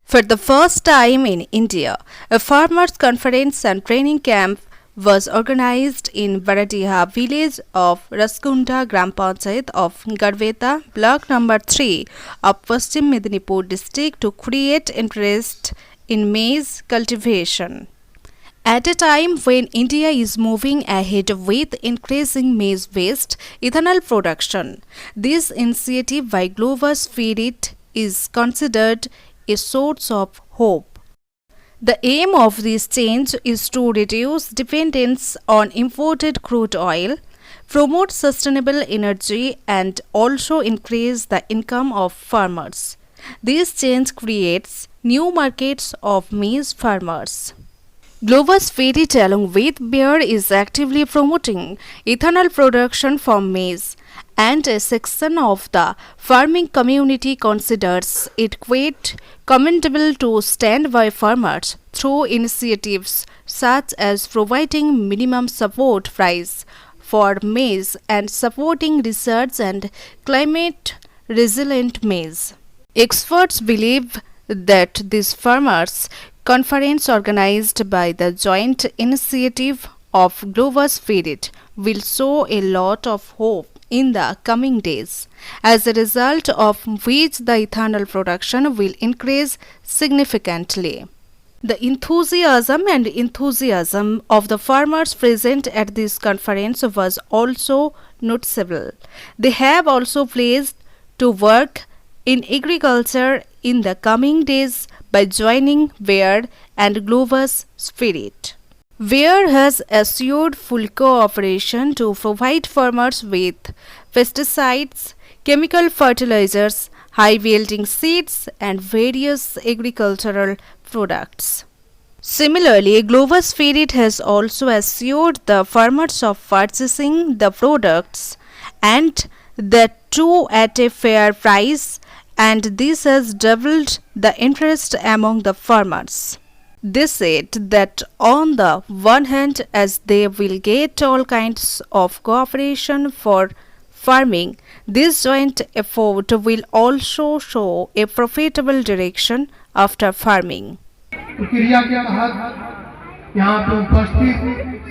For the first time in India, a farmers' conference and training camp was organized in Baradiha village of Raskunda Gram Panchayat of Garveta, block number 3 of Paschim Medinipur district to create interest in maize cultivation. At a time when India is moving ahead with increasing maize-based ethanol production, this initiative by Globus Feed is considered a source of hope. The aim of this change is to reduce dependence on imported crude oil, promote sustainable energy, and also increase the income of farmers. This change creates new markets of maize farmers. Globus Feed along with Bayer is actively promoting ethanol production from maize, and a section of the farming community considers it quite commendable to stand by farmers through initiatives such as providing minimum support price for maize and supporting research and climate resilient maize. Experts believe that this farmers' conference organized by the joint initiative of Globus Feed will show a lot of hope in the coming days, as a result of which the ethanol production will increase significantly. The enthusiasm of the farmers present at this conference was also noticeable. They have also pledged to work in agriculture in the coming days by joining Bayer and Globus Feed. Bayer has assured full cooperation to provide farmers with pesticides, chemical fertilizers, high-yielding seeds, and various agricultural products. Similarly, Globus Feed has also assured the farmers of purchasing the products and the two at a fair price, and this has doubled the interest among the farmers. They said that on the one hand, as they will get all kinds of cooperation for farming, this joint effort will also show a profitable direction after farming. क्रिया के तहत यहाँ पे उपस्थित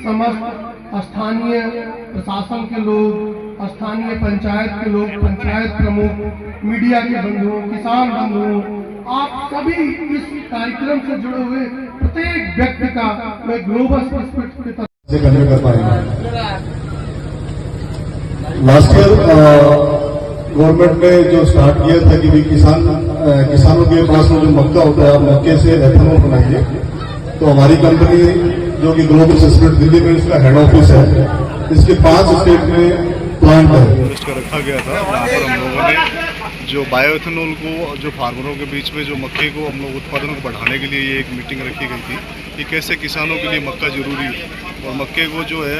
समस्त स्थानीय प्रशासन के लोग, स्थानीय पंचायत के लोग, पंचायत प्रमुख, मीडिया के बंधुओं, किसान बंधुओं, आप सभी इस कार्यक्रम से जुड़े हुए प्रत्येक व्यक्ति का मैं ग्लोबस फीड की तरफ से कन्वे कर पाएंगे। लास्ट ईयर गवर्नमेंट ने जो स्टार्ट किया था कि किसानों के पास में जो मक्का होता है, मक्के से एथेनॉल बनाइए, तो हमारी कंपनी जो कि ग्लोबस फीड दिल्ली में इसका हेड ऑफिस है, इसके 5 स्टेट में प्लांट है। रखा गया था जहाँ पर हम लोगों ने जो बायोएथेनॉल को जो फार्मरों के बीच में जो मक्के को हम लोग उत्पादन को बढ़ाने के लिए ये एक मीटिंग रखी गई थी कि कैसे किसानों के लिए मक्का ज़रूरी है और मक्के को जो है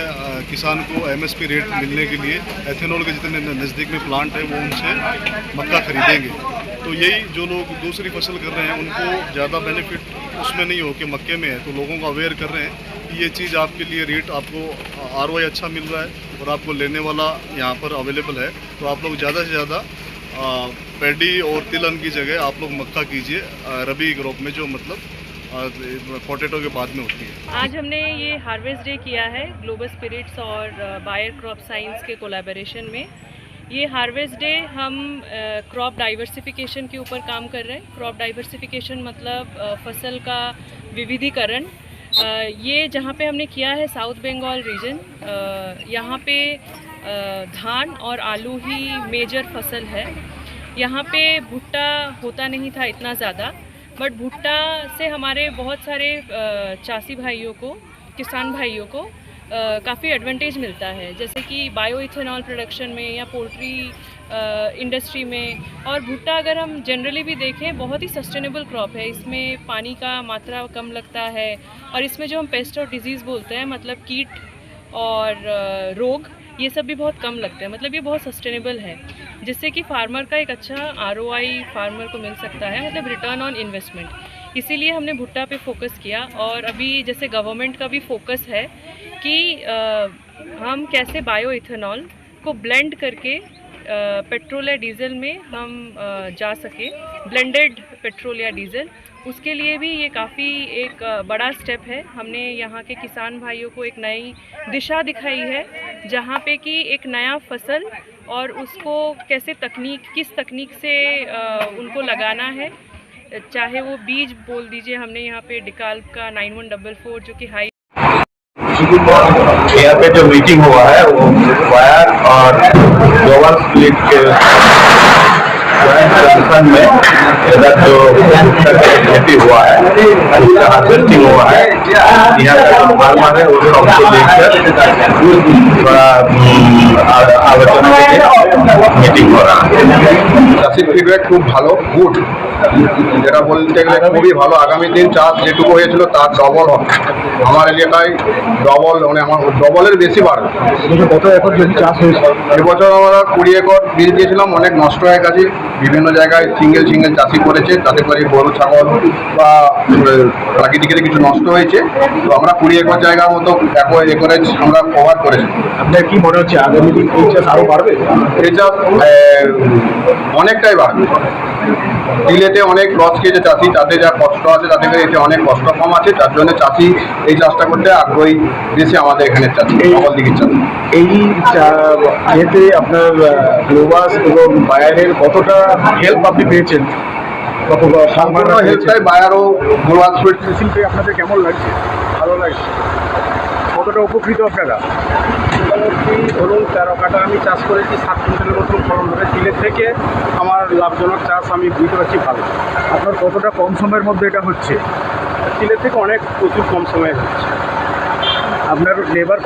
किसान को एमएसपी रेट मिलने के लिए एथेनॉल के जितने नज़दीक में प्लांट है वो उनसे मक्का खरीदेंगे। तो यही जो लोग दूसरी फसल कर रहे हैं उनको ज़्यादा बेनिफिट उसमें नहीं हो कि मक्के में है, तो लोगों को अवेयर कर रहे हैं कि ये चीज़ आपके लिए रेट आपको आरओआई अच्छा मिल रहा है और आपको लेने वाला यहाँ पर अवेलेबल है, तो आप लोग ज़्यादा से ज़्यादा पैडी और तिलहन की जगह आप लोग मक्का कीजिए रबी क्रॉप में जो मतलब पोटैटो के बाद में होती है। आज हमने ये हार्वेस्ट डे किया है ग्लोबस स्पिरिट्स और बायर क्रॉप साइंस के कोलैबोरेशन में। ये हार्वेस्ट डे हम क्रॉप डाइवर्सिफिकेशन के ऊपर काम कर रहे हैं। क्रॉप डाइवर्सिफिकेशन मतलब फसल का विविधीकरण। ये जहाँ पे हमने किया है साउथ बंगाल रीजन, यहाँ पे धान और आलू ही मेजर फसल है। यहाँ पे भुट्टा होता नहीं था इतना ज़्यादा, बट भुट्टा से हमारे बहुत सारे चासी भाइयों को, किसान भाइयों को काफ़ी एडवांटेज मिलता है, जैसे कि बायो इथेनॉल प्रोडक्शन में या पोल्ट्री इंडस्ट्री में। और भुट्टा अगर हम जनरली भी देखें बहुत ही सस्टेनेबल क्रॉप है, इसमें पानी का मात्रा कम लगता है और इसमें जो हम पेस्ट और डिजीज़ बोलते हैं मतलब कीट और रोग, ये सब भी बहुत कम लगते हैं। मतलब ये बहुत सस्टेनेबल है, जिससे कि फार्मर का एक अच्छा आरओआई फार्मर को मिल सकता है, मतलब रिटर्न ऑन इन्वेस्टमेंट। इसीलिए हमने भुट्टा पे फोकस किया। और अभी जैसे गवर्नमेंट का भी फोकस है कि हम कैसे बायो इथेनॉल को ब्लेंड करके पेट्रोल या डीजल में हम जा सके, ब्लेंडेड पेट्रोल या डीजल उसके लिए भी ये काफ़ी एक बड़ा स्टेप है। हमने यहाँ के किसान भाइयों को एक नई दिशा दिखाई है, जहाँ पे कि एक नया फसल और उसको कैसे किस तकनीक से उनको लगाना है, चाहे वो बीज बोल दीजिए। हमने यहाँ पे डिकाल्प का 9144 जो कि हाई यहाँ पे जो मीटिंग हुआ है वो वायर और ग्लोबल स्प्लिट के में इधर जो खेती हुआ है, हार्वेस्टिंग हुआ है, यहाँ का फार्मर है उस सबको देखकर थोड़ा आलोचना के लिए मीटिंग हो रहा है। চাষির ফিডব্যাক খুব ভালো, গুড, যেটা বলতে গেলে খুবই ভালো। আগামী দিন চাষ যেটুকু হয়েছিল তার ডবল হবে আমার এলাকায়, ডবল মানে আমার ডবলের বেশি বাড়বে। কত একর জমি চাষ হয়েছে? এবছর আমরা 20 একর বীজ দিয়েছিলাম, অনেক নষ্ট হয়ে গেছে। বিভিন্ন জায়গায় সিঙ্গেল চাষি করেছে, তাতে করে গরু ছাগল বা প্রাকৃতিক কিছু নষ্ট হয়েছে। তো আমরা 20 একর জায়গার মতো একরেজ আমরা কভার করেছি। আপনার কি মনে হচ্ছে আগামী দিন এই চাষ আরো বাড়বে? এই চাষ অনেকটাই বাড়বে। বিলেতে অনেক লস খেয়েছে চাষি, তাতে যা কষ্ট আছে তাতে করে এতে অনেক কষ্ট কম আছে, যার জন্য চাষি এই চাষটা করতে আগ্রহী বেশি আমাদের এখানে চাষি, সকল দিকের চাষি। এই এতে আপনার গ্লোবাস এবং বায়ারের কতটা হেল্প আপনি পেয়েছেন? সম্পূর্ণ হেল্পটাই বায়ারও গ্লোবাল সুইট শিল্পে আপনাদের কেমন লাগছে? ভালো লাগছে। কতটা উপকৃত আপনারা? ধরুন 13 কাঠা আমি চাষ করেছি, 7 কুইন্টালের মতন ফলন ধরে। তিলের থেকে আমার লাভজনক চাষ আমি বুঝতে পারছি ভালো। আপনার কতটা কম সময়ের মধ্যে এটা হচ্ছে? তিলের থেকে প্রচুর কম সময়ে হচ্ছে। আপনার লেবার